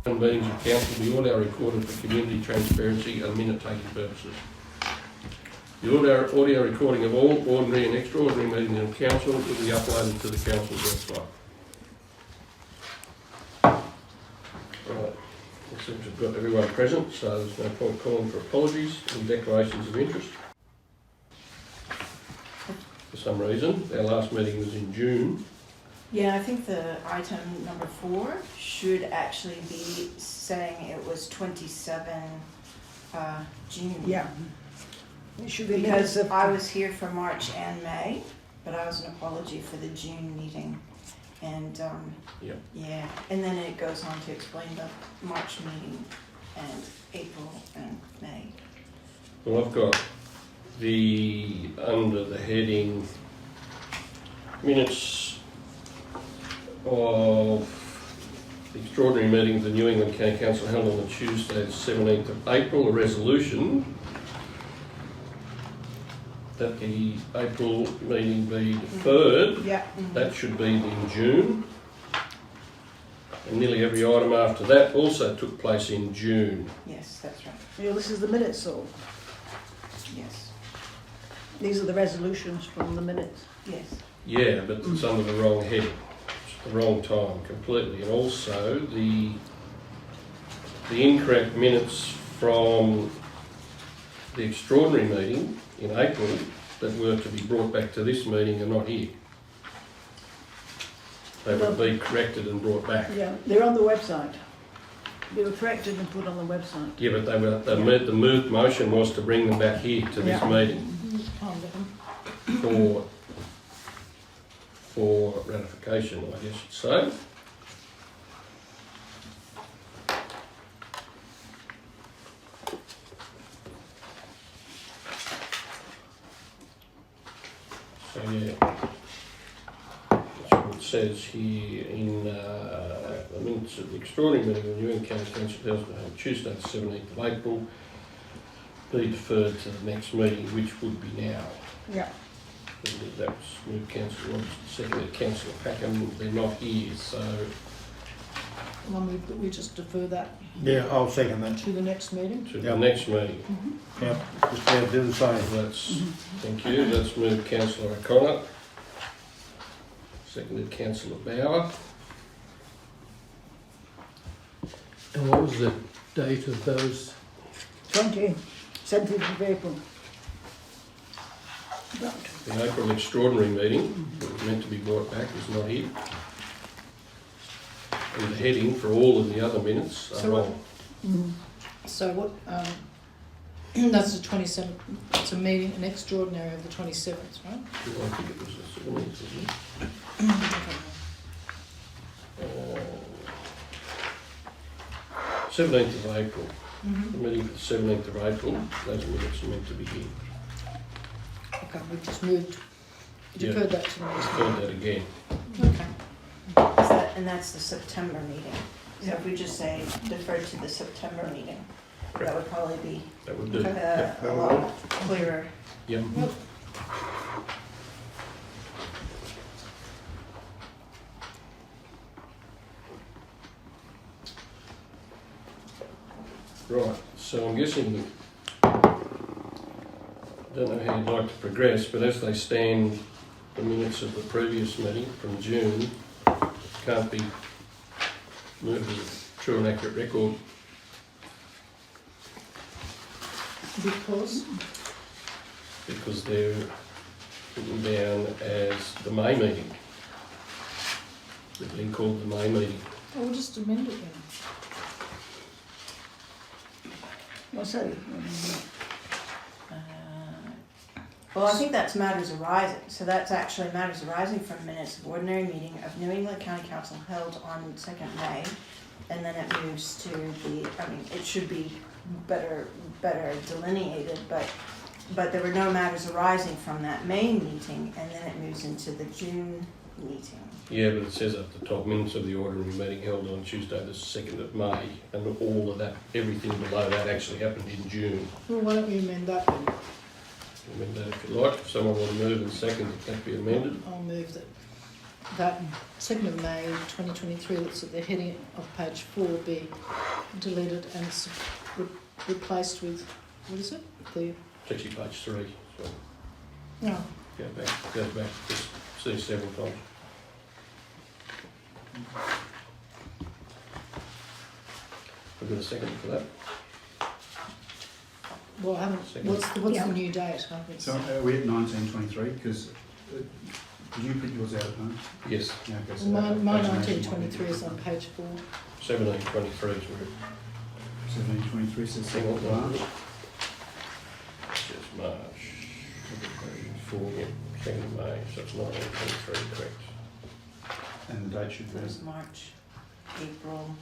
Meetings of council, the audio recorded for community transparency and minute-taking purposes. The audio recording of all ordinary and extraordinary meetings of council will be uploaded to the council's website. Right, it seems we've got everyone present, so there's no point calling for apologies and declarations of interest. For some reason, our last meeting was in June. Yeah, I think the item number 4 should actually be saying it was 27 June. Yeah. It should be Because minutes of, I was here for March and May, but I was an apology for the June meeting. And Yep. yeah, and then it goes on to explain the March meeting and April and May. Well, I've got under the heading minutes of the extraordinary meeting of the New England County Council held on the Tuesday the 17th of April, a resolution that the April meeting be deferred. yeah, That should be in June. And nearly every item after that also took place in June. Yes, that's right. yeah, this is the minutes, so Yes, these are the resolutions from the minutes. yes. Yeah, but it's under the wrong heading. It's the wrong time completely. And also the incorrect minutes from the extraordinary meeting in April that were to be brought back to this meeting are not here. They will be corrected and brought back. Yeah, they're on the website. They were corrected and put on the website. Yeah, but the motion was to bring them back here to this Yeah. meeting for ratification, I guess you'd say. So yeah, that's what it says here in the minutes of the extraordinary meeting of the New England County Council held on Tuesday the 17th of April be deferred to the next meeting, which would be now. Yeah. That was moved Councillor Robertson, seconded Councillor Packham. They're not here, so I move that we just defer that Yeah, I'll second that. to the next meeting. to the Yep. next meeting. Yeah, just do the same. That's, thank you. That's moved Councillor O'Connor, seconded Councillor Bauer. And what was the date of those? 17th of April. Right. The April extraordinary meeting that was meant to be brought back is not here. And the heading for all of the other minutes are So wrong. So what, that's the 27th, it's a meeting, an extraordinary of the 27th, right? I think it was the 17th, isn't it? 17th of April. The meeting for the 17th of April, those minutes are meant to be here. Okay, we've just moved, Yeah. deferred that to the next Heard meeting. that again. Okay. And that's the September meeting. So if we just say defer to the September meeting, that would probably be That would do. a lot clearer. Yep. Right, so I'm guessing, I don't know how you'd like to progress, but as they stand, the minutes of the previous meeting from June can't be moved as a true and accurate record Because, because they're written down as the May meeting. They've been called the May meeting. oh, we'll just amend it then. What's that? Well, I think that's matters arising. So that's actually matters arising from minutes of ordinary meeting of New England County Council held on 2nd May. And then it moves to the, I mean, it should be better delineated, but there were no matters arising from that May meeting, and then it moves into the June meeting. Yeah, but it says at the top, minutes of the ordinary meeting held on Tuesday the 2nd of May, and all of that, everything below that actually happened in June. Well, why don't we amend that then? Amend that if you like, if someone want to move and second that be amended. I'll move that that 2nd of May 2023, that's at the heading of page 4, be deleted and replaced with, what is it? The, It's actually page 3. So no, go back, just see several times. We've got a second for that. well, I haven't, Second. what's Yeah. the new date? I haven't So seen. are we at 1923? Because did you print yours out at home? Yes, Yeah, okay. So My that- that's 1923 is on page 4. 1723 is where 1723 says Hang on, 2nd of March. it says March. 4, yeah, 2nd of May, so it's 1923, correct. And the date should So be. it's March, April.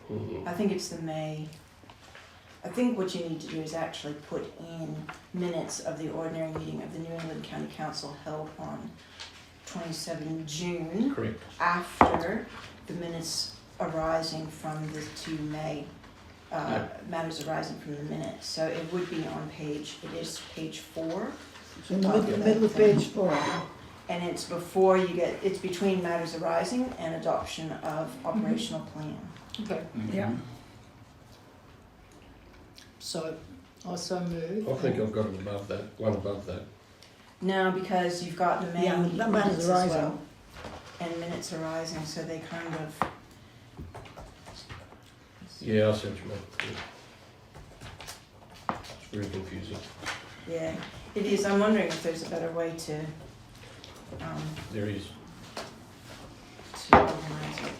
Mhm. I think it's the May. I think what you need to do is actually put in minutes of the ordinary meeting of the New England County Council held on 27 June Correct. after the minutes arising from the 2 May, Yeah. matters arising from the minutes. So it would be on page 4. It's in the middle of page 4. And it's before you get, it's between matters arising and adoption of operational plan. Okay, Okay. Yeah. so I so move. I think I've got it above that, one above that. No, because you've got the May Yeah, meeting that matters minutes as arising. well. And minutes arising, so they kind of, Yeah, I see what you mean. Yeah. It's very confusing. yeah, it is. I'm wondering if there's a better way to There is. organise it.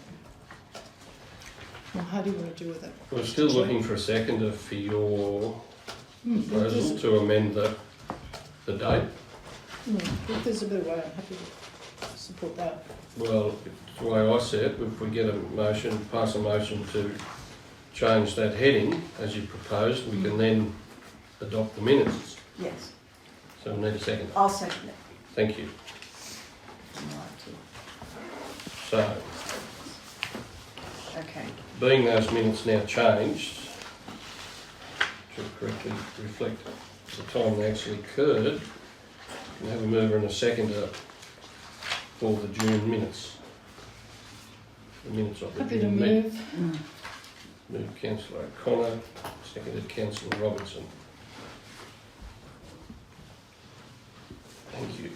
Well, how do you want to deal with it? We're still looking for a seconder for your proposal If to amend the date. there's a better way, I'm happy to support that. Well, the way I see it, if we get a motion, pass a motion to change that heading as you proposed, we can then adopt the minutes. Yes, So we need a second. I'll second it. Thank you. Would you like So, to? Okay. being those minutes now changed to correctly reflect the time they actually occurred, we have a mover and a seconder for the June minutes. The minutes of the Happy to June meeting. move. Moved Councillor O'Connor, seconded Councillor Robertson. Thank you.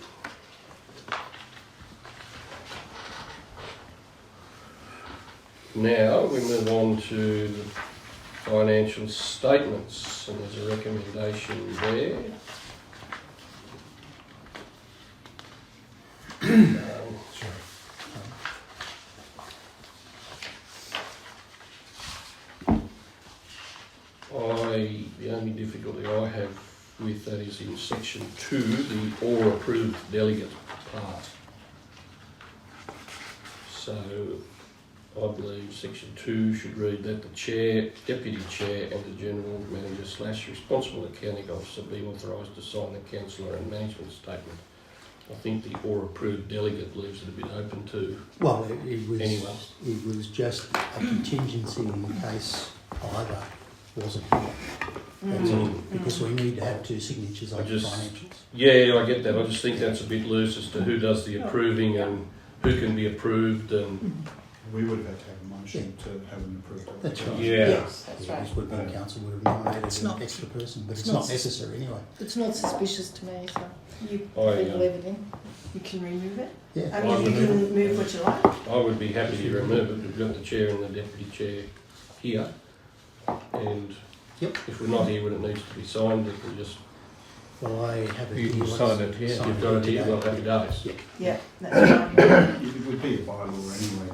Now we move on to the financial statements, and there's a recommendation there. The only difficulty I have with that is in section 2, the or approved delegate part. So I believe section 2 should read that the chair, deputy chair and the general manager / responsible accounting officer be authorised to sign the councillor and management statement. I think the or approved delegate leaves it a bit open to Well, it was, anyone. it was just a contingency in case either wasn't here. That's all, because we need to have two signatures on I the just- financials. Yeah, I get that. I just think that's a bit loose as to who does the approving and who can be approved and We would have had to have a motion to have an approved. That's right. yeah. Yes, that's right. This would be council would have nominated It's an not- extra person, but it's it's not- not necessary anyway. It's not suspicious to me, so You, I, people leave it in. you can remove it. Yeah. I mean, you can move what you like. I would be happy to remove it. We've got the chair and the deputy chair here. And Yep. if we're not here when it needs to be signed, we can just, Well, I have it You here. can Let's sign it here. sign you've got it here, well, happy today. days. Yeah, that's fine. It would be a bylaw anyway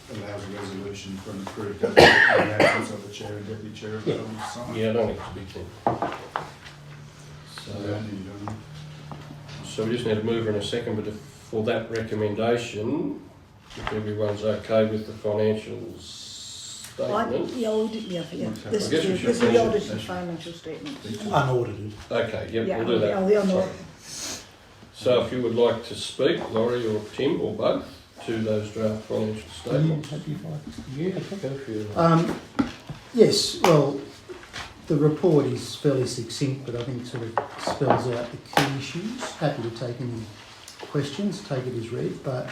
that allows a resolution for an approved delegate in the absence of the chair and deputy chair of the sign. Yeah, I don't think it's a big thing. So we So, don't need to do them. so we just need a mover and a second, but if, for that recommendation, if everyone's okay with the financials statement. Yeah, audit, yeah. I This guess is we the should this is the mention- audited financial statements. Unaudited. Okay, yep, Yeah, we'll do that. the unaudited. So if you would like to speak, Laurie or Tim or both, to those draft financial Are you statements. happy if I- Yeah, go for it. Yes, well, the report is fairly succinct, but I think sort of spells out the key issues. Happy to take any questions, take it as read, but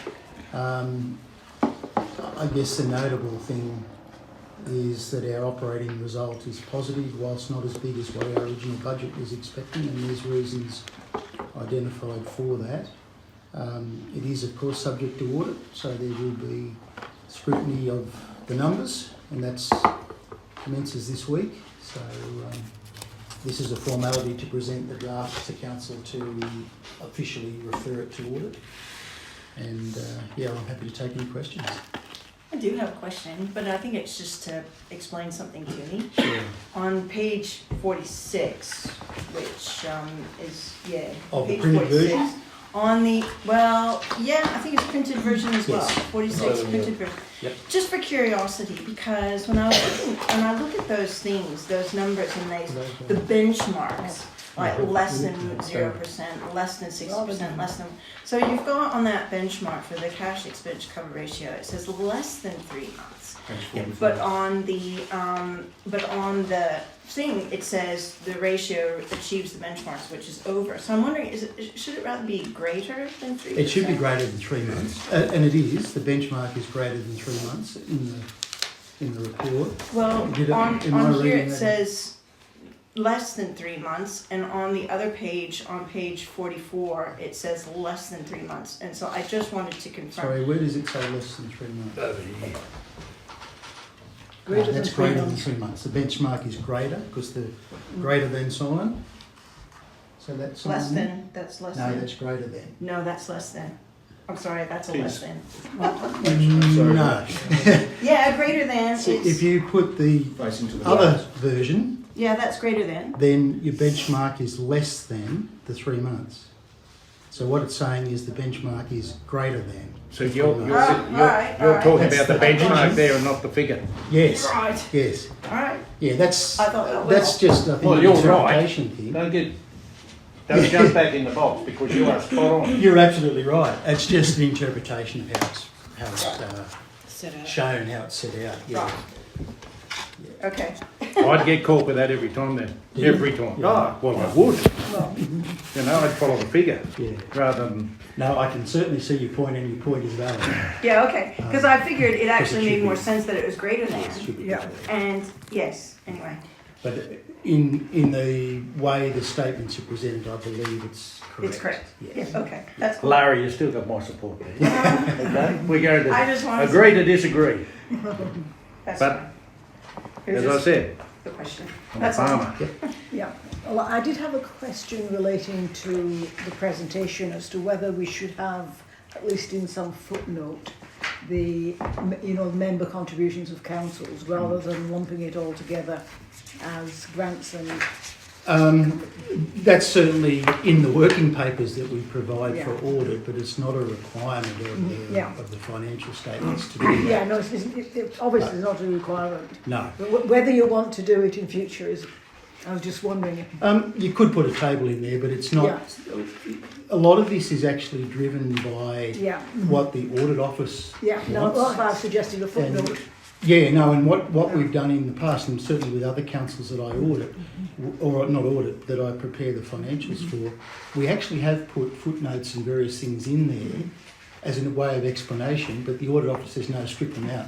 I guess the notable thing is that our operating result is positive, whilst not as big as what our original budget was expecting, and there's reasons identified for that. It is, of course, subject to audit, so there will be scrutiny of the numbers, and that's commences this week. So this is a formality to present the draft to council to officially refer it to audit. And yeah, I'm happy to take any questions. I do have a question, but I think it's just to explain something to me. Sure. On page 46, which is, Of the page printed 46. version? On the, well, yeah, I think it's printed version as well. Yes. 46 Oh, yeah. printed version. Yep. Just for curiosity, because when I look at those things, those numbers and the benchmarks, like less than 0%, less than 60%, less than. So you've got on that benchmark for the cash expenditure cover ratio, it says less than 3 months. But on the thing, it says the ratio achieves the benchmarks, which is over. So I'm wondering, should it rather be greater than 3%? It should be greater than 3 months, and it is. The benchmark is greater than 3 months in the report. Well, Am I on here reading it that? says less than 3 months, and on the other page, on page 44, it says less than 3 months. And so I just wanted to confirm. Sorry, where does it say less than 3 months? Over here. Greater than That's 3 greater than months. 3 months. The benchmark is greater because the greater than sign. So that's Less sign. than, that's less No, than. that's greater than. No, that's less than. I'm sorry, that's a less than. No. Yeah, greater than So if is, you put the Facing to the other right. version, yeah, that's greater than. then your benchmark is less than the 3 months. So what it's saying is the benchmark is greater than. So the 3 you're, months. you're talking That's about the the- benchmark there and not the figure. Yes, Right, yes. alright. Yeah, that's I thought that was. that's just I think Well, an you're right. interpretation thing. Don't jump back in the box because you are spot on. You're absolutely right. It's just an interpretation of how it's Set out. shown, how it's set out. Yeah. Right. Okay. I'd get caught with that every time then. Do you? Every time. Yeah. Oh, well, I would. Well, You know, I'd follow the figure Yeah. rather than. No, I can certainly see your point, and your point is valid. Yeah, okay. Because I figured it actually should made more be. sense that it was greater than. It should be Yeah. greater. And yes, anyway. But in the way the statements are presented, I believe it's correct. It's correct. Yes. Yeah, okay. That's cool. Larry, you still got my support there. Okay? We're going I to just wanted agree to disagree. That's But fine. It was as I just said, the question. I'm That's a all. farmer. yeah. Well, I did have a question relating to the presentation as to whether we should have, at least in some footnote, the member contributions of councils rather than lumping it all together as grants and That's certainly in the working papers that we provide Yeah. for audit, but it's not a requirement Yeah. of the financial statements to do that. yeah, no, it obviously is not a requirement. No. But whether you want to do it in future is, I was just wondering. You could put a table in there, but it's not. A lot of this is actually driven by Yeah, what the audit office yeah. No, wants. that's why I suggested a footnote. Yeah, no, and what we've done in the past, and certainly with other councils that I audit, or not audit, that I prepare the financials for, we actually have put footnotes and various things in there as a way of explanation, but the audit office says no, strip them out.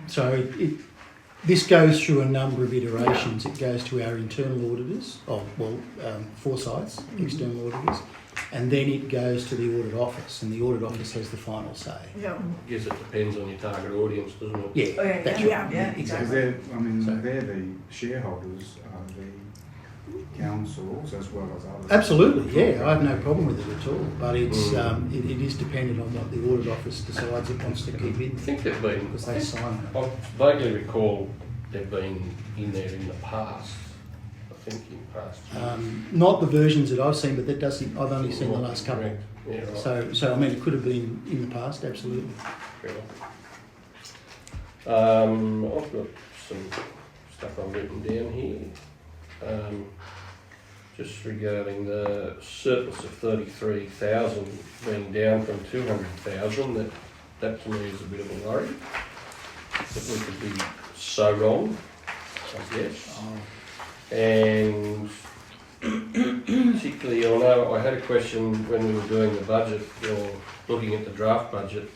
So this goes through a number of iterations. It goes to our internal auditors, Forsyths, external auditors, and then it goes to the audit office, and the audit office has the final say. Yeah. I guess it depends on your target audience, doesn't it? Yeah, Oh, yeah, that's yeah, right. yeah, Because exactly. So- they're the shareholders of the councils as well as others. Absolutely, yeah, I have no problem with it at all, but it's it is dependent on what the audit office decides it wants to keep in, I think they've been, because they sign it. I vaguely recall they've been in there in the past. I think in past. Not the versions that I've seen, but that doesn't. I've only seen the last couple. Correct. Yeah, right. So I mean, it could have been in the past, absolutely. Fair enough. I've got some stuff I've written down here. Just regarding the surplus of 33,000 being down from 200,000, that to me is a bit of a worry. That we could be so wrong, I guess. And particularly, I know I had a question when we were doing the budget, or looking at the draft budget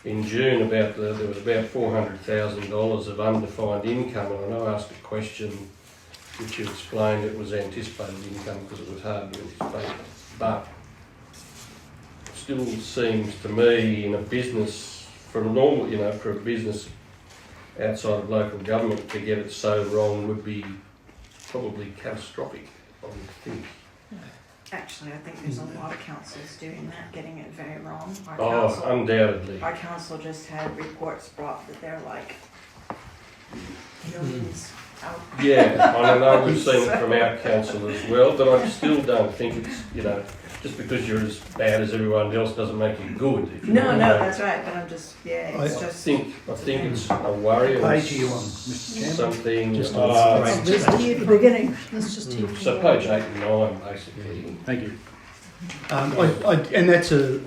in June about there was about $400,000 of undefined income, and I know I asked a question which you explained it was anticipated income because it was hard to anticipate, but it still seems to me in a business, for a normal, for a business outside of local government to get it so wrong would be probably catastrophic, I would think. Actually, I think there's a lot of councils doing that, getting it very wrong. Oh, undoubtedly. Our council just had reports brought that they're like millions out. Yeah, I know we've seen it from our council as well, but I still don't think it's, just because you're as bad as everyone else doesn't make you good. If you know No, what I no, mean. that's right, but I'm just, it's I just. think it's a worry or Page are you on, Mr Chairman? something. Just uh, on At the beginning. Let's just hear from so Laurie. page 8 and 9 basically. Thank you. And that's a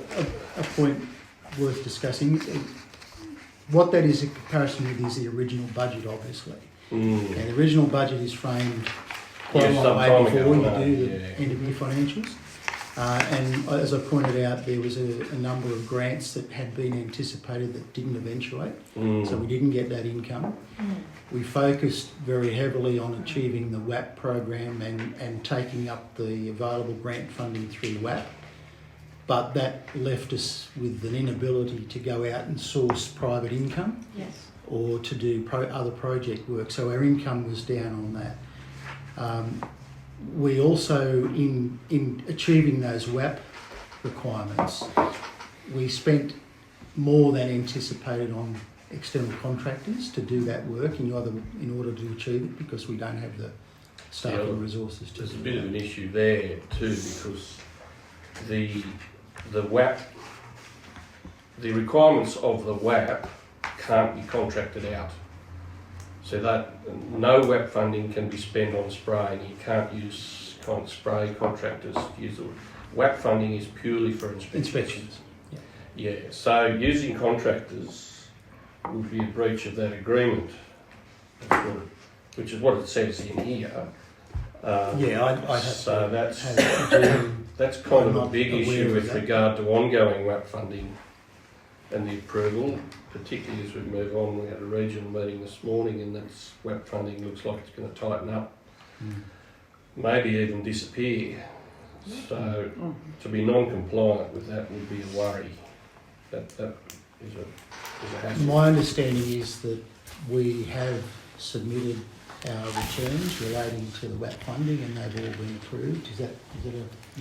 point worth discussing. What that is a comparison with is the original budget, obviously. Mm. And the original budget is framed quite Yeah, a long some way time before ago, you do the yeah. end of year financials. And as I pointed out, there was a number of grants that had been anticipated that didn't eventuate, so we didn't get that income. We focused very heavily on achieving the WAP program and taking up the available grant funding through WAP, but that left us with an inability to go out and source private income Yes. or to do other project work, so our income was down on that. We also, in achieving those WAP requirements, we spent more than anticipated on external contractors to do that work in order to achieve it, because we don't have the staff Yeah, and resources to There's a do bit of that. an issue there too, because the WAP, the requirements of the WAP can't be contracted out. So that no WAP funding can be spent on spraying. You can't use spray contractors to use the WAP funding is purely for Inspections. Yeah, so using contractors would be a breach of that agreement, which is what it says in here. Yeah, I'd have So to that's do. that's kind of I'm a not big aware issue of with that. regard to ongoing WAP funding and the approval, particularly as we move on. We had a regional meeting this morning, and that's WAP funding looks like it's going to tighten up, maybe even disappear. So to be non-compliant with that would be a worry. That is a hazard. My understanding is that we have submitted our returns relating to the WAP funding and they've all been approved. Is that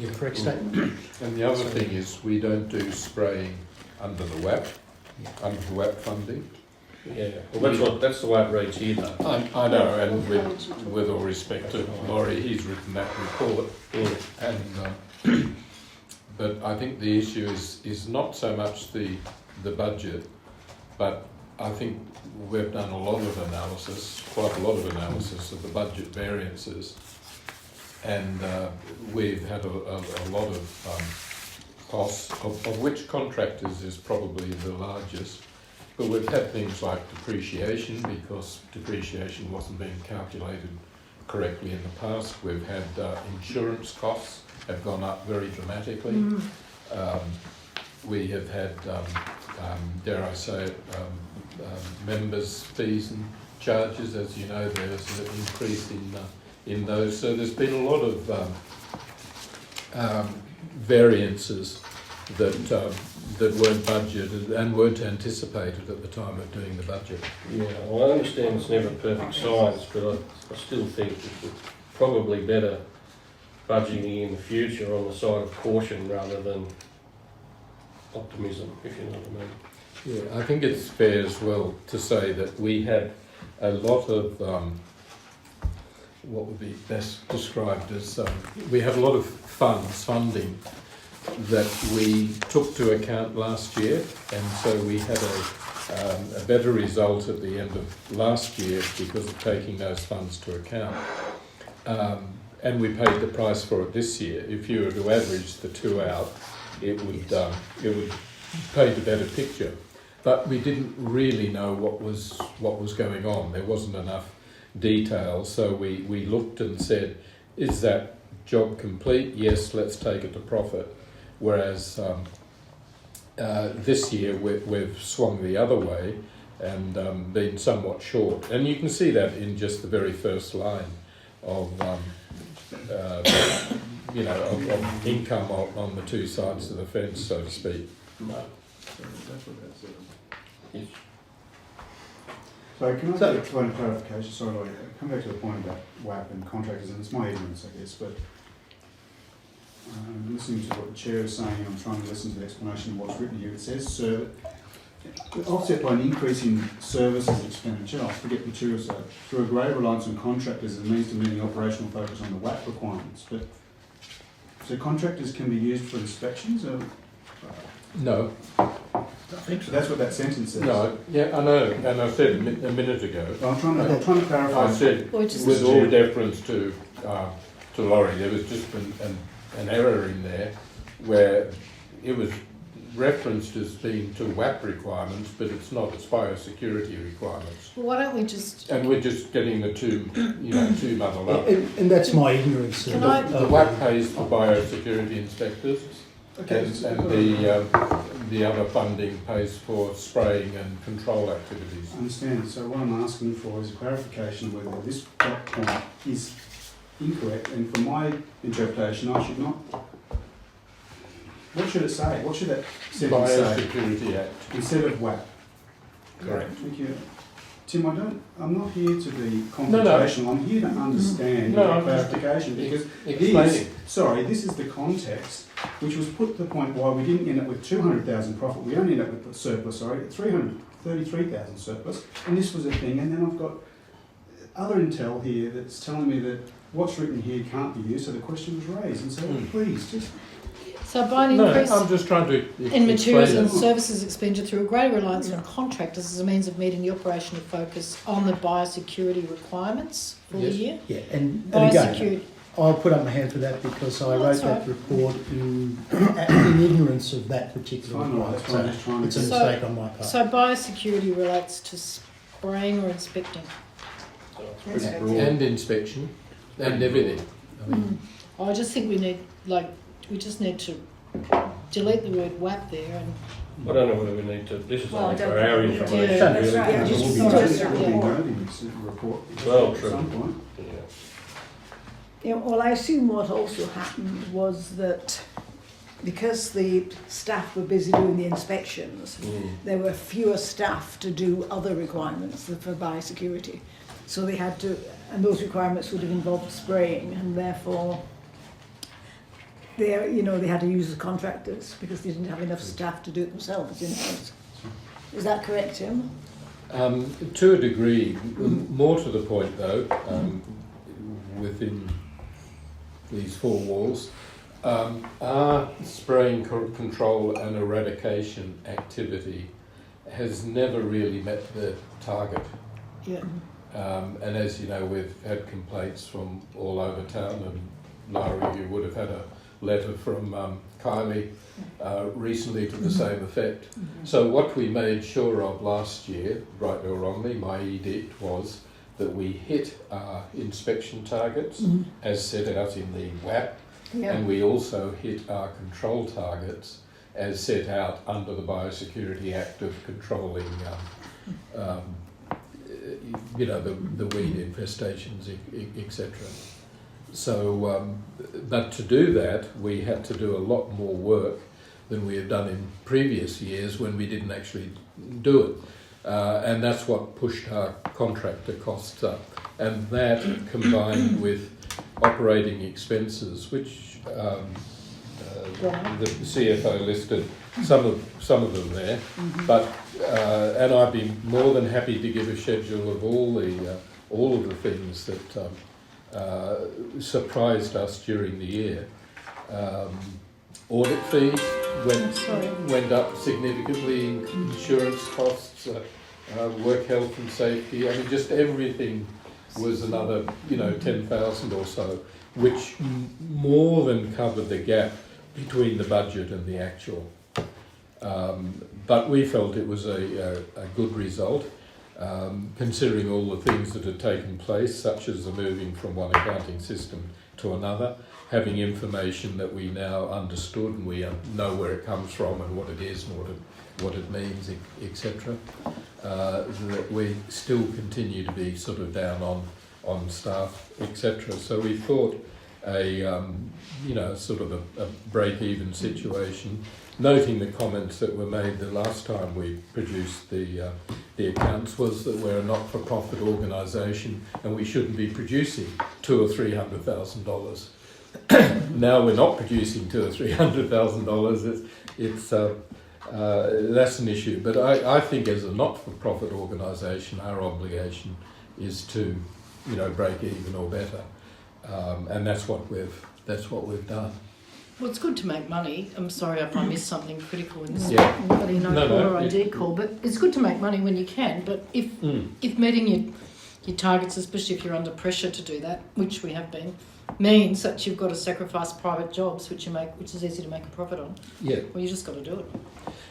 a correct statement? And the other thing is, we don't do spraying under the WAP, under the WAP funding. Yeah, well that's the way it reads here though. I know, and with all respect to Laurie, he's written that report, and but I think the issue is not so much the budget, but I think we've done a lot of analysis, quite a lot of analysis of the budget variances, and we've had a lot of costs, of which contractors is probably the largest. But we've had things like depreciation, because depreciation wasn't being calculated correctly in the past. We've had insurance costs have gone up very dramatically. We have had, dare I say it, members' fees and charges. As you know, there's an increase in those. So there's been a lot of variances that weren't budgeted and weren't anticipated at the time of doing the budget. Yeah, well, I understand it's never perfect science, but I still think it's probably better budgeting in the future on the side of caution rather than optimism, if you know what I mean. Yeah, I think it's fair as well to say that we had a lot of what would be best described as we had a lot of funding that we took to account last year, and so we had a better result at the end of last year because of taking those funds to account. And we paid the price for it this year. If you were to average the two out, it would paint a better picture. But we didn't really know what was going on. There wasn't enough detail, so we looked and said, is that job complete, yes, let's take it to profit. Whereas this year we've swung the other way and been somewhat short. And you can see that in just the very first line of, of income on the two sides of the fence, so to speak. That's what that said. Yes. So can I get a point of clarification? Sorry, Lloyd, come back to the point about WAP and contractors, and it's my ignorance, I guess, but I'm listening to what the chair is saying, I'm trying to listen to the explanation of what's written here. It says, offset by an increase in services expenditure, I forget materials, through a greater reliance on contractors as a means to meet the operational focus on the WAP requirements. But so contractors can be used for inspections, or No, I think so. That's what that sentence says. no, yeah, I know, and I said a minute ago. Well, I'm trying to clarify. I said, Or just with all deference to Laurie, there was just an error in there where it was referenced as being to WAP requirements, but it's not, it's biosecurity requirements. Well, why don't we just... And we're just getting the two muddled up. And that's my ignorance. Can I- The WAP pays for biosecurity inspectors, Okay. and the other funding pays for spraying and control activities. I understand. So what I'm asking for is a clarification of whether this dot point is incorrect, and from my interpretation, I should not. What should it say? What should that sentence say Biosecurity Act. instead of WAP? Correct. Thank you. Tim, I'm not here to be No, no. confrontational. I'm here to understand No, your I'm just clarification, because Explaining. this is the context which was put to the point why we didn't end up with 200,000 profit. We only ended up with surplus, 333,000 surplus, and this was a thing. And then I've got other intel here that's telling me that what's written here can't be used, so the question was raised. And so please, just... So by an No, increase I'm just trying to in materials explain and it. services expenditure through a greater reliance on contractors as a means of meeting the operational focus on the biosecurity requirements for the Yes. year. Yeah, and again, Biosecurity. I'll put up my hand for that because I Oh, wrote that's that right. report in ignorance of that particular Fine, requirement. that's why I'm just trying to... It's a So- mistake on my part. So biosecurity relates to spraying or inspecting. Pretty broad. And inspection and everything. I mean, I just think we just need to delete the word WAP there and I don't know whether we need to, this is Well, only I for don't our think we do. information, Yeah, really. that's right. Yeah, just we'll be just noting- a we'll be report. noting this report Well, at true. some point. Yeah. Yeah, well, I assume what also happened was that because the staff were busy doing the inspections, there were fewer staff to do other requirements for biosecurity. So they had to, and those requirements would have involved spraying, and therefore they had to use the contractors because they didn't have enough staff to do it themselves in-house. Is that correct, Tim? to a degree, more to the point though, within these four walls, our spraying control and eradication activity has never really met the target. yeah. And as you know, we've had complaints from all over town, and Larry, you would have had a letter from Kylie recently to the same effect. So what we made sure of last year, rightly or wrongly, my edict was that we hit our inspection targets as set out in the WAP, and we also hit our control targets as set out under the Biosecurity Act of controlling the weed infestations, etc. So, but to do that, we had to do a lot more work than we had done in previous years when we didn't actually do it. And that's what pushed our contractor costs up. And that combined with operating expenses, which the CFO listed some of them there, but and I'd be more than happy to give a schedule of all of the things that surprised us during the year. Audit fees went up significantly, insurance costs, work health and safety. I mean, just everything was another 10,000 or so, which more than covered the gap between the budget and the actual. But we felt it was a good result, considering all the things that had taken place, such as the moving from one accounting system to another, having information that we now understood and we know where it comes from and what it is and what it means, etc. That we still continue to be sort of down on staff, etc. So we thought sort of a break-even situation, noting the comments that were made the last time we produced the accounts, was that we're a not-for-profit organisation and we shouldn't be producing $200,000 or $300,000. Now we're not producing $200,000 or $300,000. It's that's an issue. But I think as a not-for-profit organisation, our obligation is to, break even or better, and that's what we've done. Well, it's good to make money. I'm sorry if I missed something critical in this Yeah. bloody No, caller ID call, but it's good to make money when you can. But if meeting your targets, especially if you're under pressure to do that, which we have been, means that you've got to sacrifice private jobs, which is easy to make a profit on. Yeah. Well, you just got to do it.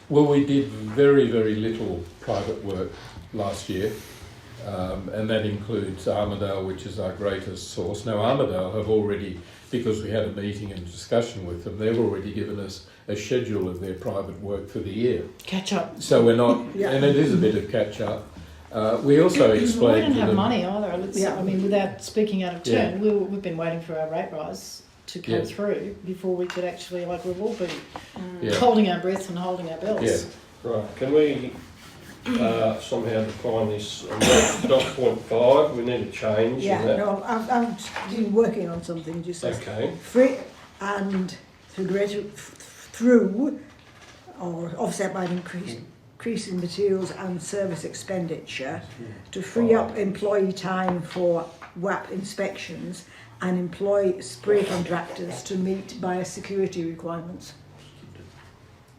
Well, we did very, very little private work last year, and that includes Armidale, which is our greatest source. Now, Armidale have already, because we had a meeting and discussion with them, they've already given us a schedule of their private work for the year. Catch up. So we're not, and it is a bit of catch up. We also explained we don't to have them, money either. I mean, without speaking out of turn, we've been waiting for our rate rise to come through before we could actually, we've all been holding our breath and holding our bells. Yeah, right. Can we somehow define this? Dot point 5, we need to change. Yeah, that. no, I've been working on something just as Okay. free and through or offset by an increase in materials and service expenditure to free up employee time for WAP inspections and employ spray contractors to meet biosecurity requirements.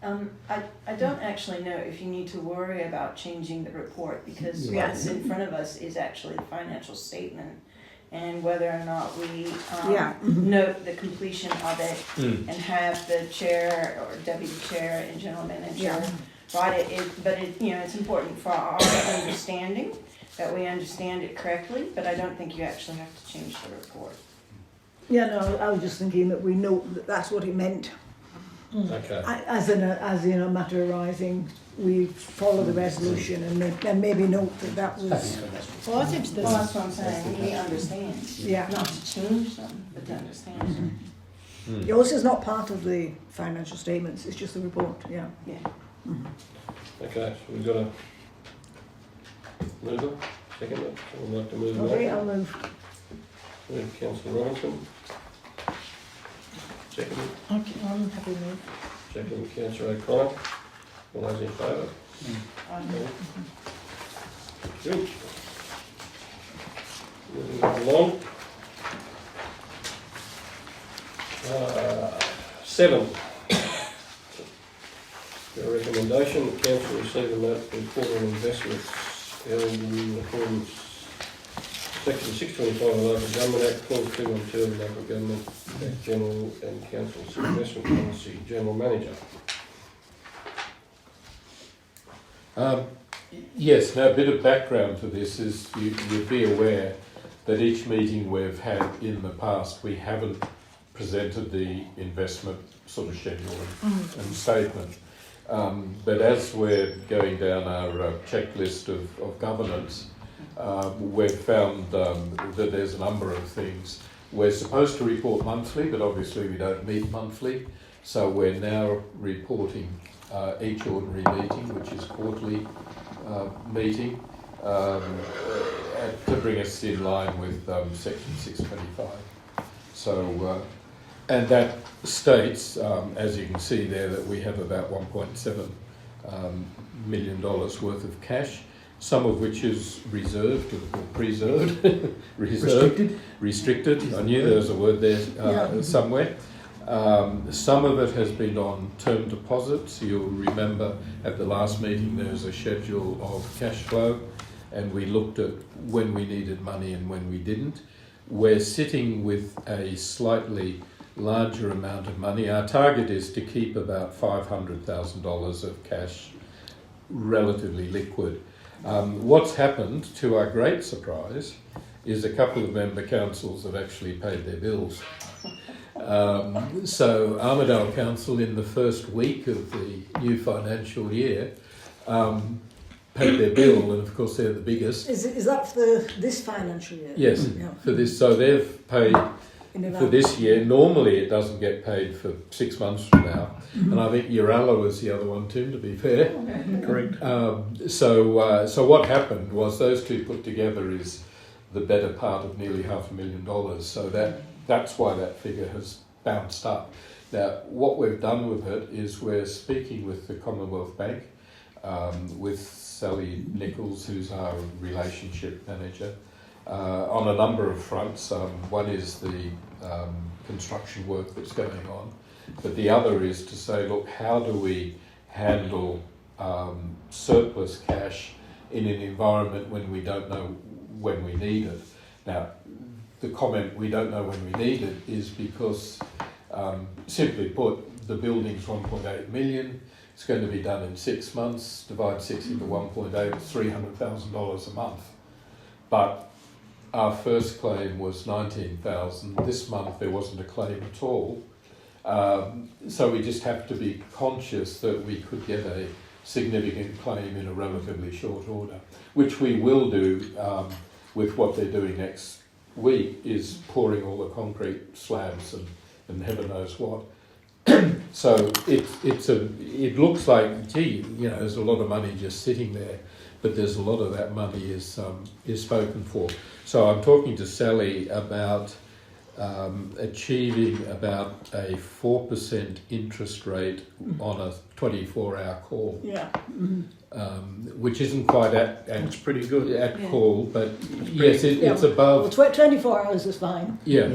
I don't actually know if you need to worry about changing the report, because what's in front of us is actually the financial statement, and whether or not we note the completion of it and have the chair or deputy chair and general manager write it. But it's important for our understanding that we understand it correctly. But I don't think you actually have to change the report. Yeah, no, I was just thinking that we note that that's what it meant. Okay. As in a matter arising, we follow the resolution and maybe note that was. Well, I think That's what I'm saying. We understand. Yeah. Not to change them, but to understand. Yours is not part of the financial statements, it's just the report, yeah. Yeah. Okay, so we've got a mover, second, I'd like to move it. Okay, I'll move. Move Councillor Robinson. Second, Okay, I'm happy with second Councillor O'Connor. All those in favour? Good. Moving right along. 7. Your recommendation, the council receive and note the report on investments held in accordance Section 625 of the Local Government Act, Clause 212 of the Local Government Act, General and Council's Investment Policy, General Manager. yes, now a bit of background to this is you'd be aware that each meeting we've had in the past, we haven't presented the investment sort of schedule and statement. But as we're going down our checklist of governance, we've found that there's a number of things. We're supposed to report monthly, but obviously we don't meet monthly. So we're now reporting each ordinary meeting, which is quarterly meeting, to bring us in line with Section 625. So, and that states, as you can see there, that we have about $1.7 million worth of cash, some of which is reserved or preserved, restricted. I knew there was a word there somewhere. Some of it has been on term deposits. You'll remember at the last meeting there was a schedule of cash flow, and we looked at when we needed money and when we didn't. We're sitting with a slightly larger amount of money. Our target is to keep about $500,000 of cash relatively liquid. What's happened, to our great surprise, is a couple of member councils have actually paid their bills. So Armidale Council in the first week of the new financial year paid their bill, and of course they're the biggest. Is that for this financial year? Yes, Yeah. for this. So they've paid In for advance. this year. Normally it doesn't get paid for 6 months from now. And I think Uralla was the other one, Tim, to be fair. Correct. So what happened was those two put together is the better part of nearly $500,000. So that's why that figure has bounced up. Now, what we've done with it is we're speaking with the Commonwealth Bank, with Sally Nichols, who's our relationship manager, on a number of fronts. One is the construction work that's going on, but the other is to say, look, how do we handle surplus cash in an environment when we don't know when we need it? Now, the comment "we don't know when we need it" is because, simply put, the building's 1.8 million. It's going to be done in 6 months. Divide 6 into 1.8, $300,000 a month. But our first claim was 19,000. This month there wasn't a claim at all. So we just have to be conscious that we could get a significant claim in a relatively short order, which we will do with what they're doing next week, is pouring all the concrete slabs and heaven knows what. So it looks like, gee, there's a lot of money just sitting there, but there's a lot of that money is spoken for. So I'm talking to Sally about achieving about a 4% interest rate on a 24-hour call, Yeah. which isn't quite It's pretty good. at Yeah. call, but yes, it's Well, above. 24 hours is fine. Yeah,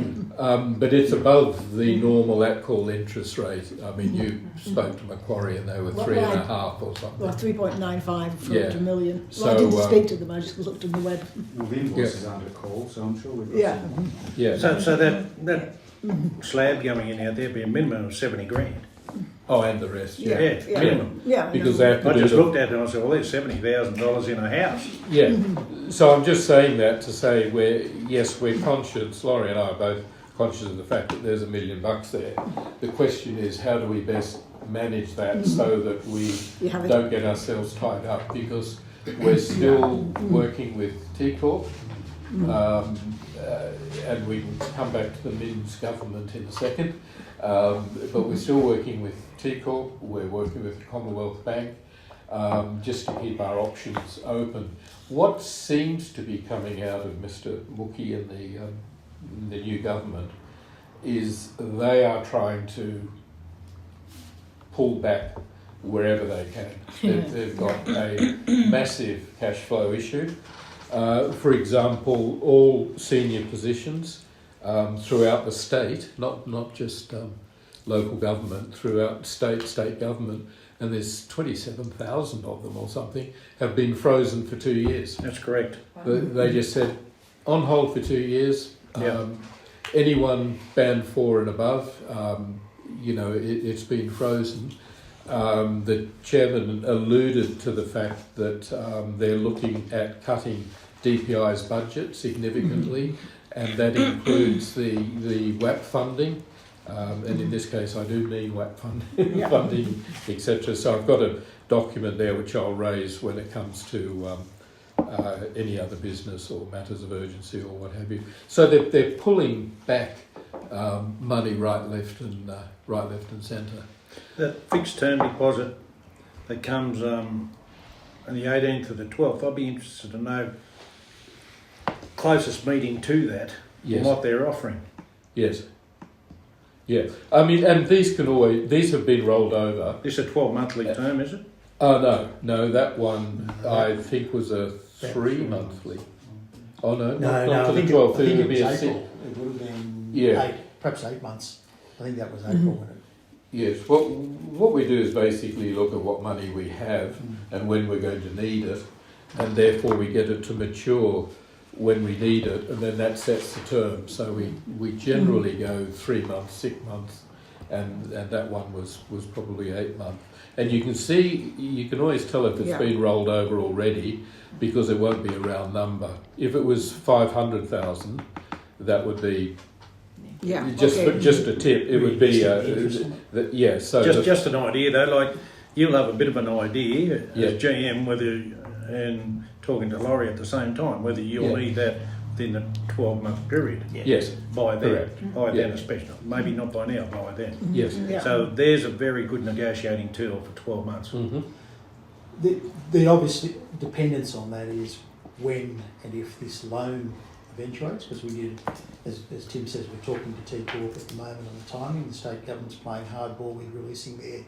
but it's above the normal at-call interest rate. I mean, you spoke to Macquarie and they were Well, 3.5 or something. Well, 3.95 for Yeah. a million. So, Well, I didn't speak to them, I just looked on the web. Well, the invoices aren't a call, so I'm sure we've got Yeah. some. Yeah. So that slab going in out there be a minimum of 70 grand. Oh, and the rest. Yeah. Yeah, minimum. Yeah, I Because know. they have to I do just the- looked at it and I said, well, there's $70,000 in a house. Yeah. So I'm just saying that to say we're conscious. Laurie and I are both conscious of the fact that there's $1 million there. The question is, how do we best manage that so that we You have it. don't get ourselves tied up, because we're still working with T Corp, and we can come back to the MINS government in a second, but we're still working with T Corp, we're working with the Commonwealth Bank, just to keep our options open. What seems to be coming out of Mr. Mookie and the new government is they are trying to pull back wherever they can. They've got a massive cash flow issue. For example, all senior positions throughout the state, not just local government, throughout state government, and there's 27,000 of them or something, have been frozen for 2 years. That's correct. They just said, on hold for 2 years. Yeah. Anyone band 4 and above, it's been frozen. The chairman alluded to the fact that they're looking at cutting DPI's budget significantly, and that includes the WAP funding. And in this case, I do mean WAP funding, etc. So I've got a document there which I'll raise when it comes to any other business or matters of urgency or what have you. So they're pulling back money right, left, and centre. That fixed term deposit that comes on the 18th of the 12th, I'd be interested to know closest meeting to that Yes. and what they're offering. Yes. Yeah. I mean, and these have been rolled over. This is a 12-monthly term, is it? Oh no, that one I think was a 3 monthly. Oh no, not I to the think 12th. I think It it would be was a 6. April. It would have been Yeah. perhaps 8 months. I think that was April. Wasn't it? Yes. What we do is basically look at what money we have and when we're going to need it, and therefore we get it to mature when we need it, and then that sets the term. So we generally go 3 months, 6 months, and that one was probably 8 months. And you can always tell if it's Yeah. been rolled over already, because it won't be a round number. If it was 500,000, that would be Yeah. Just okay. just a tip, it would be Interesting. yeah. So Just an idea though, like you'll have a bit of an idea Yeah. as GM whether, and talking to Laurie at the same time, whether you'll Yeah. need that within the 12-month period. yes, By then, Correct. by Yeah. then especially, maybe not by now, by then. yes. Yeah. So there's a very good negotiating tool for 12 months. Mm-hmm. The obvious dependence on that is when and if this loan eventuates, because we did, as Tim says, we're talking to T Corp at the moment on the timing. The state government's playing hardball with releasing their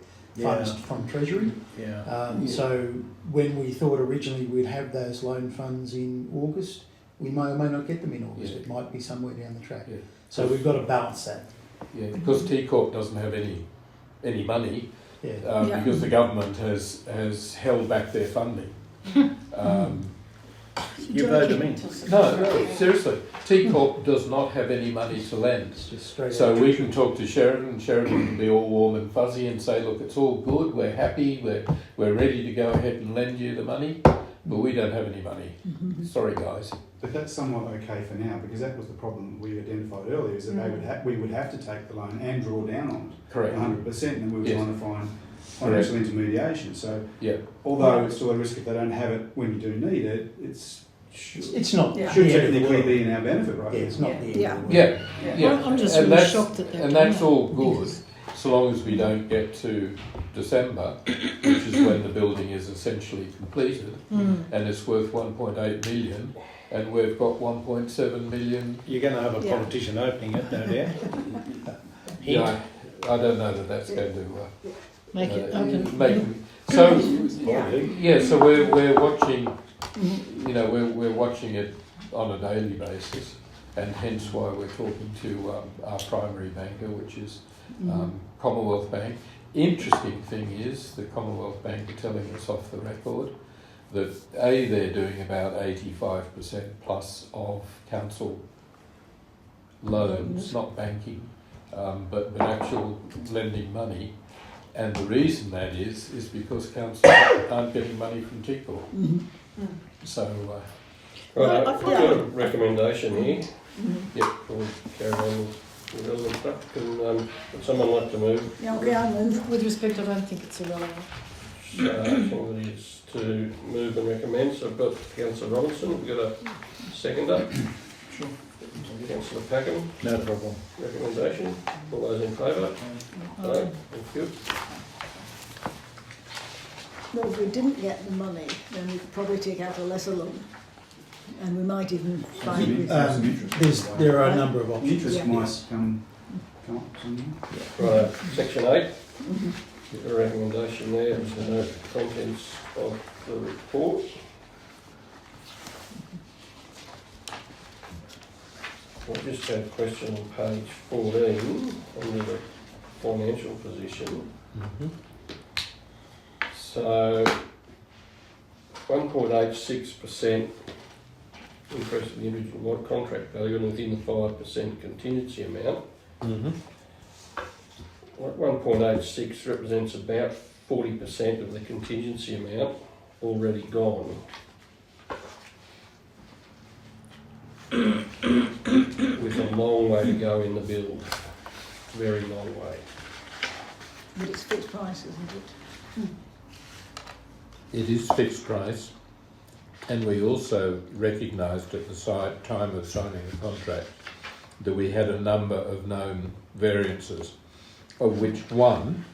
funds from Treasury. Yeah. So when we thought originally we'd have those loan funds in August, we may or may not get them in August. Yeah. It might be somewhere down the track. Yeah. So we've got to balance that. Yeah, because T Corp doesn't have any money Yeah. Yeah. because the government has held back their funding. You vote them in. No, seriously, T Corp does not have any money to lend. It's just straight So out. we can talk to Sheridan, and Sheridan can be all warm and fuzzy and say, look, it's all good, we're happy, we're ready to go ahead and lend you the money, but we don't have any money. Sorry, guys. But that's somewhat okay for now, because that was the problem we identified earlier, is that we would have to take the loan and draw down on it Correct. 100%, and we were Yes. trying to find financial intermediation. So Yeah. although it's still a risk if they don't have it when you do need it, It's not. Yeah. should the end of the technically world. be in our benefit, right? Yeah, it's not the end Yeah. of the world. Yeah, yeah. I'm just And really that's- shocked that they've And done that's that, all good, because- so long as we don't get to December, which is when the building is essentially completed, and it's worth 1.8 million, and we've got 1.7 million. You're going to have a Yeah. politician opening it, no doubt. Yeah, I don't know that that's going to Make it open. make. So Yeah. yeah, so we're watching. You know, we're watching it on a daily basis, and hence why we're talking to our primary banker, which is Commonwealth Bank. Interesting thing is the Commonwealth Bank are telling us off the record that they're doing about 85% plus of council loans, not banking, but actual lending money. And the reason that is because councils aren't getting money from T Corp. So Right, I I've thought- got a recommendation here. yeah, We'll carry on with the relevant stuff. Would someone like to move? Yeah, okay, I move. With respect, I don't think it's irrelevant. Somebody is to move and recommend. So I've got Councillor Robinson. We've got a seconder. Sure. Councillor Packham, No problem. recommendation. All those in favour? Aye. Thank you. Well, if we didn't get the money, then we could probably take out a lesser loan. And we might even find with Some interest. There are a number of options. Interest Yeah. might Yes. come up somehow. Right, section 8. A recommendation there to note the contents of the report. I just had a question on page 14 under the financial position. So 1.86% increase in the individual contract value and within the 5% contingency amount. 1.86 represents about 40% of the contingency amount already gone. With a long way to go in the build, very long way. but it's fixed price, isn't it? it is fixed price, and we also recognised at the time of signing the contract that we had a number of known variances, of which one,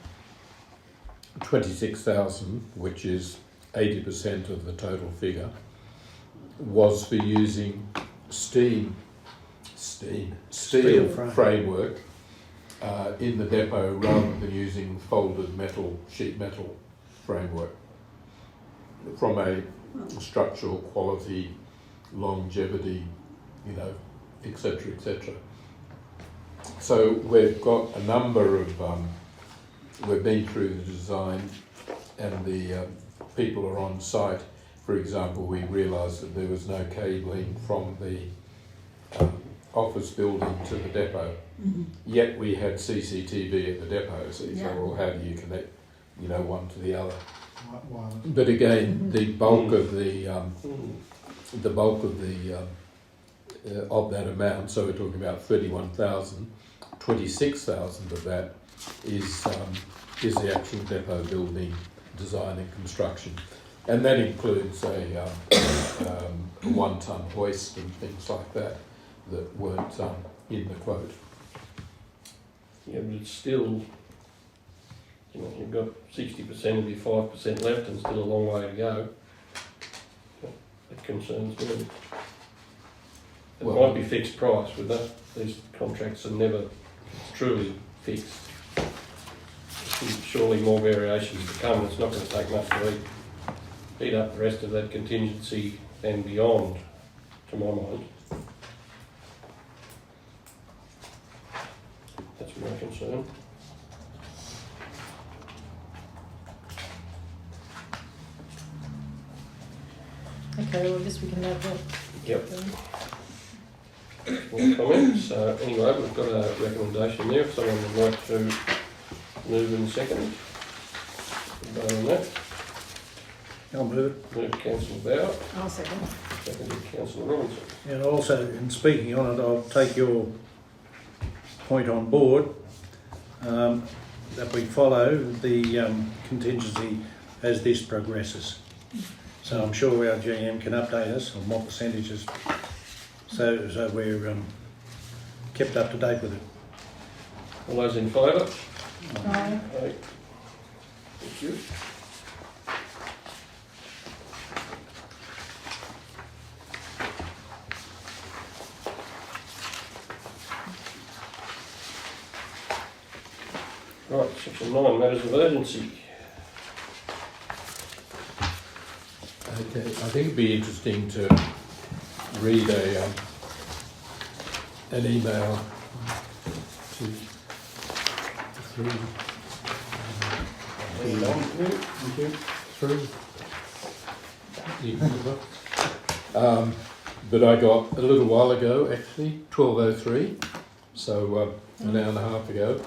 26,000, which is 80% of the total figure, was for using steel Steel frame. framework in the depot rather than using folded sheet metal framework from a structural quality, longevity, etc., etc. So we've got a number of, we've been through the design and the people are on site. For example, we realised that there was no cabling from the office building to the depot. Yet we had CCTV at the depot, so you say, Yeah. well, how do you connect, one to the other? But again, the bulk of of that amount, so we're talking about 31,000, 26,000 of that is the actual depot building design and construction, and that includes a 1 ton hoist and things like that weren't in the quote. Yeah, but it's still, you know, you've got 60% of your 5% left and still a long way to go. It concerns me. It Well- might be fixed price, but these contracts are never truly fixed. Surely more variations to come. It's not going to take much to eat up the rest of that contingency and beyond, to my mind. That's my concern. Okay, well, I guess we can have that. Yep. More comments? Anyway, we've got a recommendation there. If someone would like to move in second. Vote on that. I'll move it. Move Councillor Bauer, I'll second. seconded Councillor Robinson. And also, in speaking on it, I'll take your point on board, that we follow the contingency as this progresses. So I'm sure our GM can update us on what percentages, so we're kept up to date with it. All those in favour? Aye. Aye. Thank you. Right, section 9, matters of urgency. Okay, I think it'd be interesting to read an email to three. That I got a little while ago, actually, 12:03, so an hour and a half ago.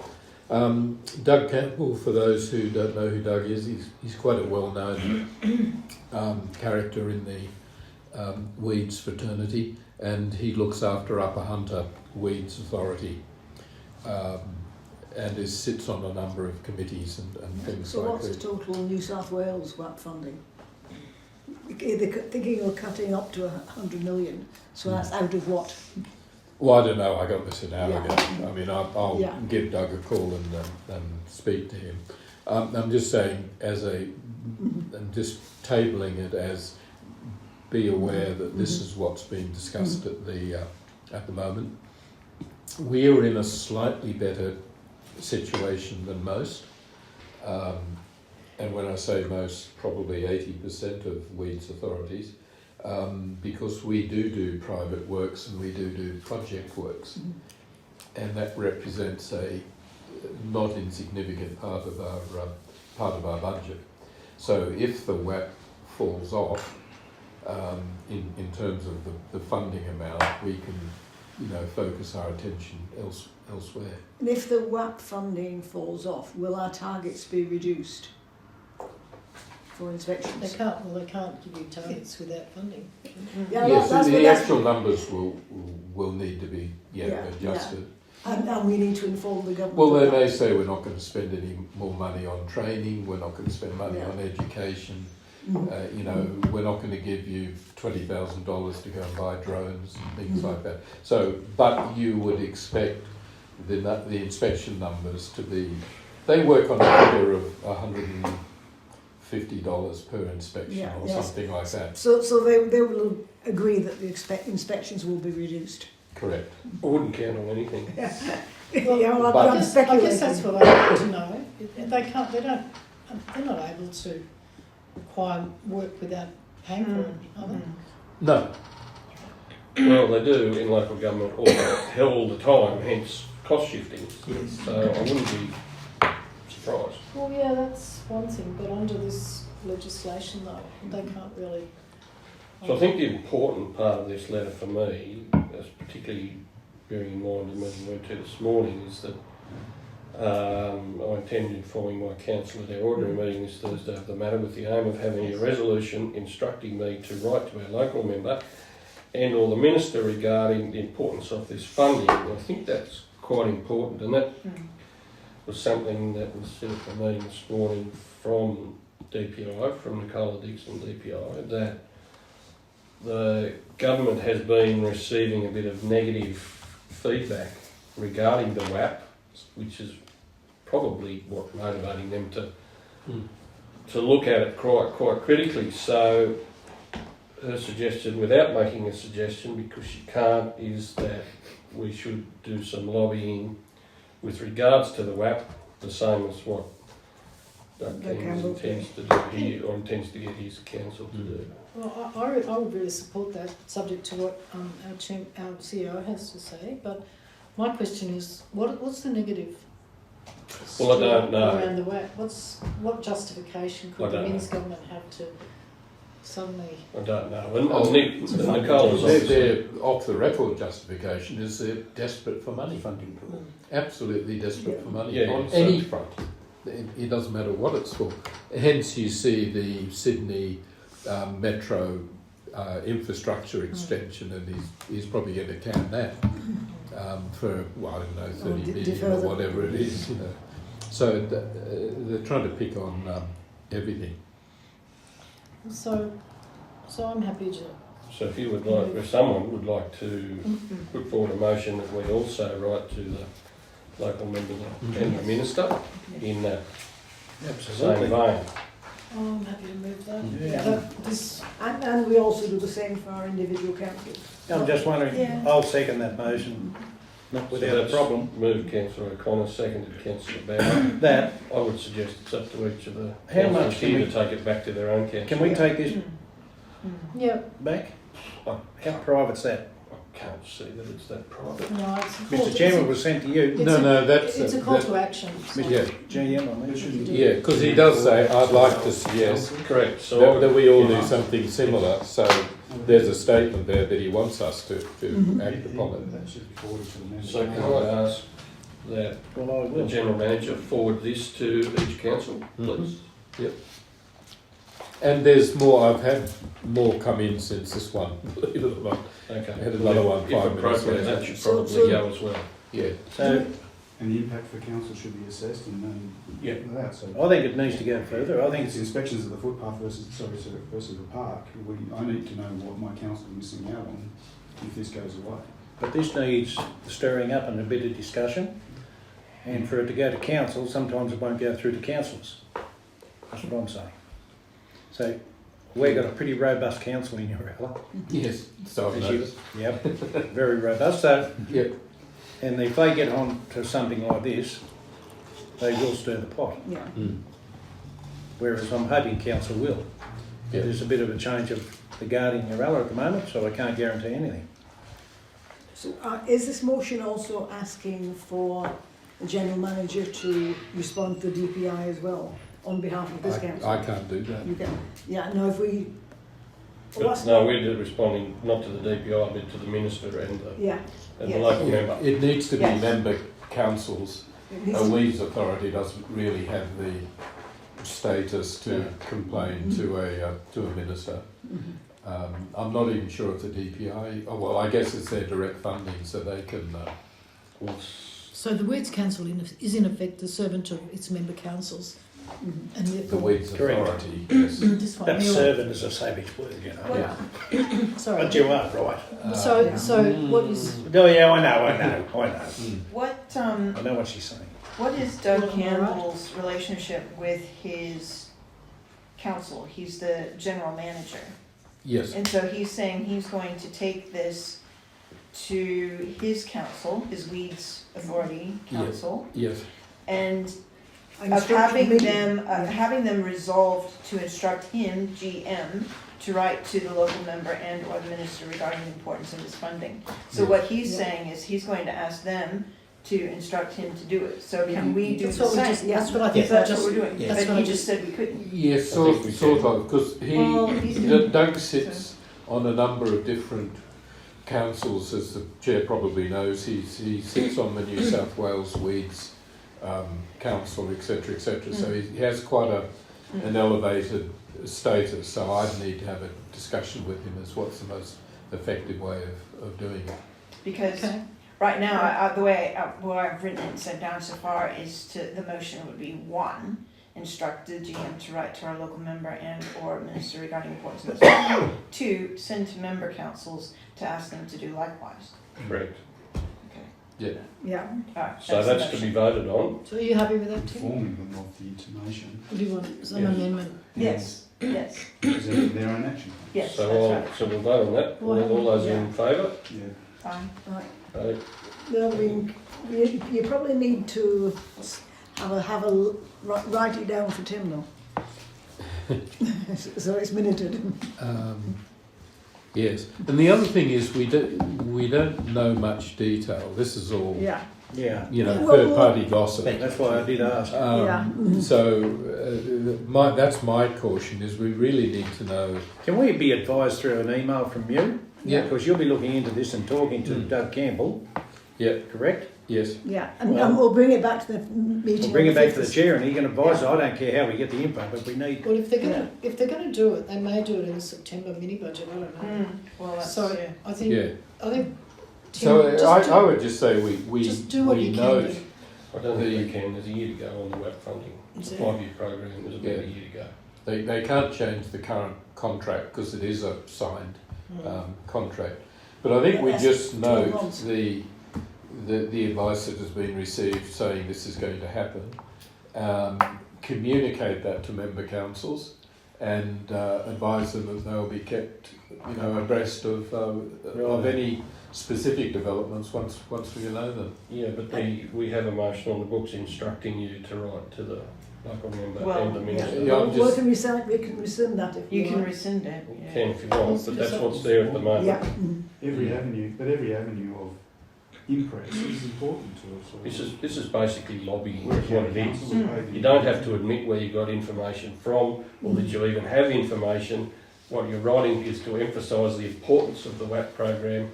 Doug Campbell, for those who don't know who Doug is, he's quite a well-known character in the Weeds fraternity, and he looks after Upper Hunter Weeds Authority, and sits on a number of committees and things So like what's the that. total New South Wales WAP funding? They're thinking of cutting up to 100 million, so that's out of what? Well, I don't know. I got this an hour Yeah. ago. I mean, I'll Yeah. give Doug a call and speak to him. I'm just saying, I'm just tabling it as, be aware that this is what's being discussed at the moment. We are in a slightly better situation than most, and when I say most, probably 80% of Weeds authorities. Because we do private works and we do project works, and that represents a not insignificant part of our budget. So if the WAP falls off in terms of the funding amount, we can focus our attention elsewhere. And if the WAP funding falls off, will our targets be reduced for inspections? They can't give you targets without funding. Yeah, Yes, that's the what that's- actual numbers will need to be adjusted. And we need to inform the government. Well, they of may that. say we're not going to spend any more money on training, we're not going to spend money Yeah. on education, Mhm. we're not going to give you $20,000 to go and buy drones and things Mhm. like that. So, but you would expect the inspection numbers to be, they work on a figure of $150 per inspection Yeah, or yes. something like that. So they will agree that the inspections will be reduced. Correct. I wouldn't count on anything. Well, Yeah, well, but- I'm I speculating. guess that's what I want to know. They're not able to require work without paying for it, are they? No, Well, they do in local government all the time, hence cost shifting. So I wouldn't be surprised. Well, yeah, that's one thing, but under this legislation, though, they can't really. So I think the important part of this letter for me, particularly bearing in mind the meeting we went to this morning, is that I intend informing my council at their ordinary meeting this Thursday of the matter with the aim of having a resolution instructing me to write to our local member and or the minister regarding the importance of this funding. And I think that's quite important, and that Mm. was something that was said at the meeting this morning from DPI, from Nicola Dixon DPI, that the government has been receiving a bit of negative feedback regarding the WAP, which is probably what motivating them to look at it quite critically. So her suggestion, without making a suggestion, because she can't, is that we should do some lobbying with regards to the WAP, the same as what Doug Doug Campbell Campbell. intends to do here, or intends to get his council to do. Well, I would really support that, subject to what our CEO has to say. But my question is, what's the negative? Well, I don't know. Around the WAP, what justification I could the don't Minns government have to suddenly? I don't know. And Nicola's Their off-the-record justification is they're desperate for money. Funding pool. Absolutely desperate for money Yeah, on so- any front. It doesn't matter what it's for. Hence, you see the Sydney metro infrastructure extension, and he's probably going to count that for, well, I don't know, 30 million or whatever it is. You know. So they're trying to pick on everything. So I'm happy to. So if you would like, if someone would like to put forward a motion that we also write to the local member and the minister in that same vein. Oh, I'm happy to move that. Yeah. But this, And we also do the same for our individual councils. I'm just wondering, Yeah. I'll second that motion, not without a that's problem. Moved Councillor O'Connor, seconded Councillor Bauer. That, I would suggest it's up to each of the How councillors much can here we- to take it back to their own council. can we take this yeah, back? How private's that? I can't see that it's that private. no, it's a call. Mr Chairman, it was sent to you. It's No, a- no, that's It's a call to action. so- Yeah. GM, I mean. Yeah, because he does say, I'd like to suggest Correct. So that we all do something similar. So there's a statement there that he wants us to act upon it. That should be forwarded to the members. can I ask that Well, I the will. General Manager forward this to each council, please? And there's more, I've had more come in since this one, believe it or not. Okay. I had another one If 5 minutes appropriate, ago. that should So- probably so- go as well. Yeah. So And the impact for council should be assessed and Yeah. that. So I think it needs to go further. I think it's inspections of the footpath versus the park. I need to know what my council is missing out on if this goes away. But this needs stirring up and a bit of discussion. And for it to go to council, sometimes it won't go through to councils. That's what I'm saying. So we've got a pretty robust council in Uralla. Yes. So I've As you- noticed. Yep, very robust. So, Yep. and if they get on to something like this, they will stir the pot. Yeah. Whereas I'm hoping council will. Yeah. There's a bit of a change of the guard in Uralla at the moment, so I can't guarantee anything. So is this motion also asking for the general manager to respond to the DPI as well on behalf of this council? I can't do that. You can, yeah, no, if we, well, that's No, not, we're responding not to the DPI, but to the Minister and yeah. the Yes. local member. It needs to be Yes. member councils. It needs A to- Weeds authority doesn't really have the status to complain to a minister. I'm not even sure if the DPI. Oh, well, I guess it's their direct funding, so they can. So the Weeds Council is in effect the servant of its member councils, and The therefore Weeds Correct. authority. Yes. this one. That Neil- servant is a savage word, you know. Yeah. Sorry. But you are right. So what is? Oh yeah, I know. What, I know what she's saying. what is Doug Well, Campbell's relationship with his council? He's the general manager. Yes. And so he's saying he's going to take this to his council, his Weeds Authority Yeah. Council, Yes. and I'm of having instructing me. having them resolved to instruct him, GM, to write to the local member and or the minister regarding the importance of this funding. So Yeah. what he's Yeah. saying is he's going to ask them to instruct him to do it. So can we do That's the what we same? just. That's what I think. That's I just, what we're doing. Yeah. That's But what he I just said we couldn't. Yes, I think we sort can. of, because Well, he's Doug sits on a number of different councils, as the chair probably knows. He sits on the New South Wales Weeds Council, etc., etc. So he has quite an elevated status. So I'd need to have a discussion with him as what's the most effective way of doing it. Because Okay. Right now, the way what I've written it and said down so far is the motion would be 1, instruct the GM to write to our local member and or minister regarding reports and instructions. 2, send to member councils to ask them to do likewise. Correct. Okay. Yeah. All right. So that's to be voted on. So are you happy with that, Tim? Informing them of the intimation. Or do you want some Yes. amendment? Yes. Yes. Present their own action. Yes. So that's I'll, right. so we'll vote on that. Why? All those in favour? Yeah. Fine. Right. No, I mean, you probably need to write it down for Tim though. So it's minuted. Yes, and the other thing is we don't know much detail. This is all Yeah. Yeah, you know Well, third party gossip. that's why I did ask. Yeah. So that's my caution is we really need to know. Can we be advised through an email from you? Yeah. Because you'll be looking into this and talking to Doug Campbell, Yeah. correct? Yes. Yeah, and Well- we'll bring it back to the meeting. We'll bring on it back to 5th the of chair and he can advise. I don't care how we get the info, but we need. Well, if they're gonna do it, they may do it in the September mini budget. I don't know. Well, that's, So yeah. I think Tim, So just I would just say we just do what you can note. do. I don't think we can. There's a year to go on the WAP funding. It's a Is there? 5-year program. There's about a year to go. They can't change the current contract because it is a signed contract. But I think we Yes, just 12 note months. the advice that has been received saying this is going to happen. Communicate that to member councils and advise them that they'll be kept, abreast of any specific developments once we know them. Yeah, but we have a motion on the books instructing you to write to the local member Well, and the minister. Yeah, I'm Well, just- we can rescind that if You you can like. rescind it. You Yeah. can if you want, but that's what's there at the moment. Yeah. Every avenue of impress is important to us. This is basically lobbying, We're is what it county is. council, we pay the- You don't have to admit where you got information from or that you even have information. What you're writing is to emphasise the importance of the WAP program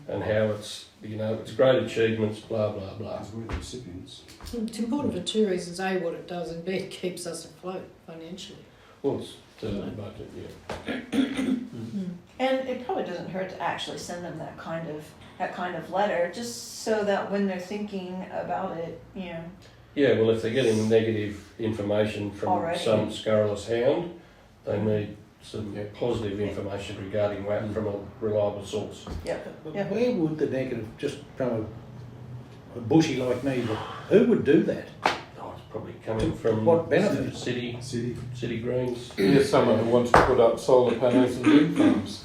and how it's, its great achievements, blah, blah, blah. Because we're the recipients. It's important for 2 reasons. A, what it does, and B, it keeps us afloat financially. Well, it's to the budget, yeah. And it probably doesn't hurt to actually send them that kind of letter, just so that when they're thinking about it, Yeah, well, if they're getting negative information from Already. some scurrilous hound, they need some positive information regarding WAP from a reliable source. Yep. But Yeah. where would the negative, just from a bushy like me, who would do that? Oh, it's probably coming from What benefit? City Greens. Here's someone who wants to put up solar panels and wind farms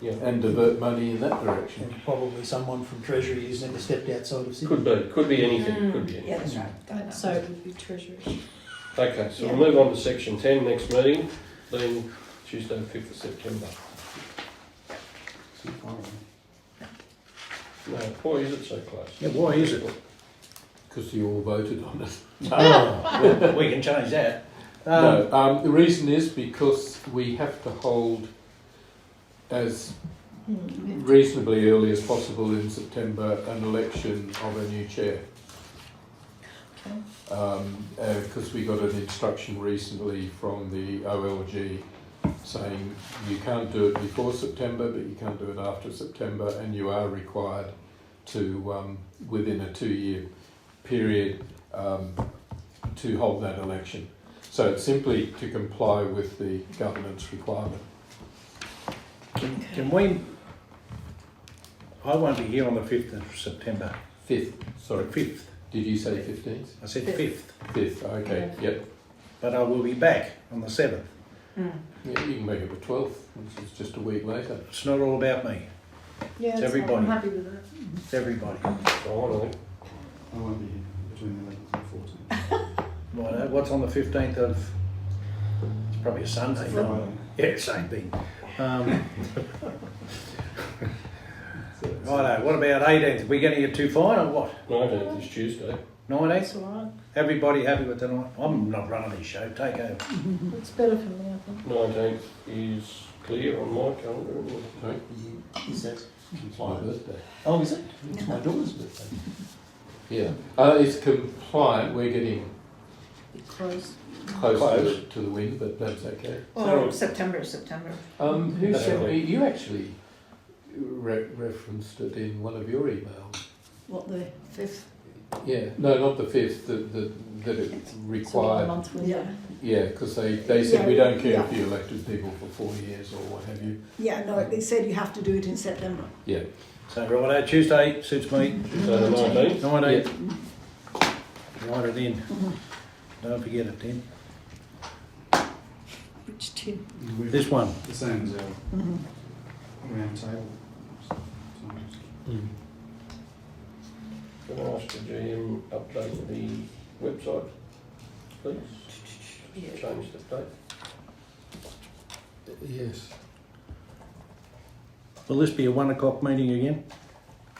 Yeah, and divert money in that direction. And probably someone from Treasury who's never stepped outside of Sydney. could be anything, could be anything. Yeah, that's right. So it would be Treasury. Okay, so we'll move on to section 10 next meeting, then Tuesday, 5th of September. Too far away. No, why is it so close? Yeah, why is it? Because you all voted on it. Well, we can change that. No, the reason is because we have to hold as reasonably early as possible in September an election of a new chair. Because we got an instruction recently from the OLG saying you can't do it before September, but you can't do it after September, and you are required to, within a 2-year period, to hold that election. So it's simply to comply with the governance requirement. Can we? I won't be here on the 5th of September. 5th, sorry. 5th. Did you say 15th? I said 5th. 5th, okay, yep. But I will be back on the 7th. Yeah, you can make it the 12th, which is just a week later. It's not all about me. Yeah, It's everybody. I'm happy with that. It's everybody. Oh, I won't be here between the 11th and 14th. Right, what's on the 15th of? It's probably a Sunday. It's a no? Friday. Yeah, same thing. Righto, what about 18th? Are we getting it too fine or what? 19th is Tuesday. 19th? That's all right. Everybody happy with tonight? I'm not running this show. Take over. It's better for me, I think. 19th is clear on my calendar, isn't it? Sorry? Is that? It's my birthday. Oh, is it? It's my daughter's birthday. Yeah. It's compliant. We're getting Close. close to the win, but that's okay. Well, September is September. Who That's sent right. me? You actually referenced it in one of your emails. What, the 5th? Yeah, no, not the 5th, that it So a required. month window. Yeah. Yeah, because they said Yeah, we don't care yeah. if you elected people for 4 years or what have you. Yeah, no, they said you have to do it in September. Yeah. So righto, Tuesday suits me. So the 19th? 19. Write it in. Don't forget it, Tim. Which Tim? We've- This one. The same as our Mhm. round table. Can I ask the GM update the website, please? Change the date. Yes. Will this be a 1 o'clock meeting again?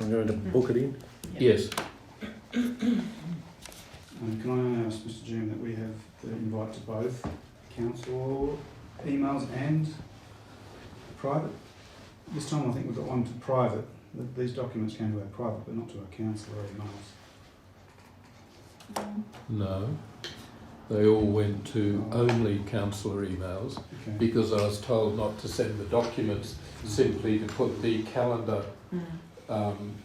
I'm going to book it in. Yes. Can I ask Mr. Jim that we have the invite to both council emails and private? This time I think we've got one to private. These documents came to our private but not to our council emails. No. They all went to only councillor emails Okay. because I was told not to send the documents, simply to put the calendar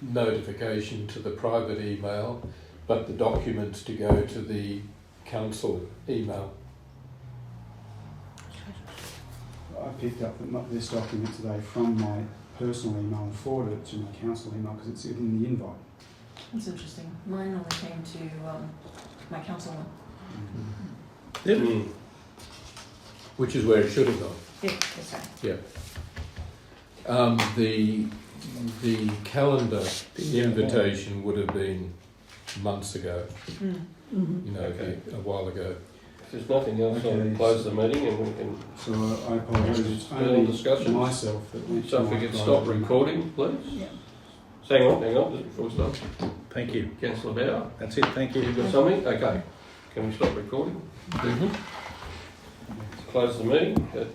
notification to the private email, but the documents to go to the council email. I picked up this document today from my personal email and forwarded it to my council email because it's in the invite. That's interesting. Mine only came to my council one. Yep. Mm. Which is where it should have gone. Yeah, that's right. The calendar invitation would have been months ago, you know, Okay. a while ago. If there's nothing else, Okay. I'll close the meeting and we can, So I apologise, it's Still only discussions? myself that went to so if we my could private stop email. recording, please. Yeah. Hang on, just before we start. Thank you. Councillor Bauer, That's it. Thank you. you've got something? Okay. Can we stop recording? Close the meeting at